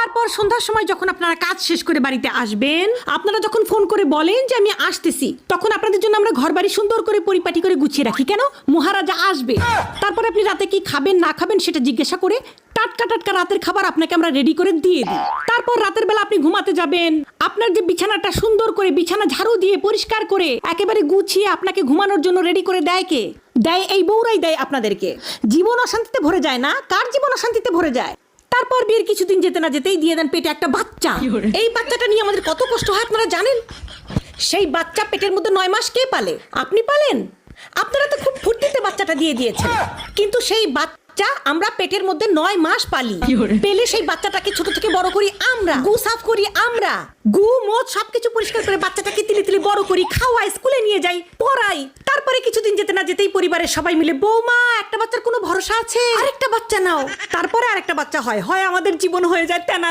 তারপর সন্ধ্যার সময় যখন আপনারা কাজ শেষ করে বাড়িতে আসবেন, আপনারা যখন ফোন করে বলেন যে আমি আসতেছি, তখন আপনাদের জন্য আমরা ঘরবাড়ি সুন্দর করে পরিপাটি করে গুছিয়ে রাখি। কেন? মহারাজা আসবে। তারপরে আপনি রাতে কি খাবেন না খাবেন সেটা জিজ্ঞাসা করে টাটকা টাটকা রাতের খাবার আপনাকে আমরা রেডি করে দিয়ে দিই। তারপর রাতের বেলা আপনি ঘুমাতে যাবেন, আপনার যে বিছানাটা সুন্দর করে বিছানা ঝাড়ু দিয়ে পরিষ্কার করে একেবারে গুছিয়ে আপনাকে ঘুমানোর জন্য রেডি করে দেয় কে? দেয় এই বউরাই দেয় আপনাদেরকে। জীবন অশান্তিতে ভরে যায় না? কার জীবন অশান্তিতে ভরে যায়? তারপর বিয়ের কিছুদিন যেতে না যেতেই দিয়ে দেন পেটে একটা বাচ্চা। এই বাচ্চাটা নিয়ে আমাদের কত কষ্ট হয় আপনারা জানেন? সেই বাচ্চা পেটের মধ্যে 9 মাস কে পালে? আপনি পালেন? আপনারা তো খুব ফুর্তিতে বাচ্চাটা দিয়ে দিয়েছেন, কিন্তু সেই বাচ্চা আমরা পেটের মধ্যে 9 মাস পালি। পেলে সেই বাচ্চাটাকে ছোট থেকে বড় করি আমরা, গু সাফ করি আমরা, গু মদ সবকিছু পরিষ্কার করে বাচ্চাটাকে তিলে তিলে বড় করি, খাওয়াই, স্কুলে নিয়ে যাই, পড়াই। তারপরে কিছুদিন যেতে না যেতেই পরিবারের সবাই মিলে, বৌমা একটা বাচ্চার কোনো ভরসা আছে, আরেকটা বাচ্চা নাও। তারপরে আরেকটা বাচ্চা হয়, আমাদের জীবন হয়ে যায় তেনা।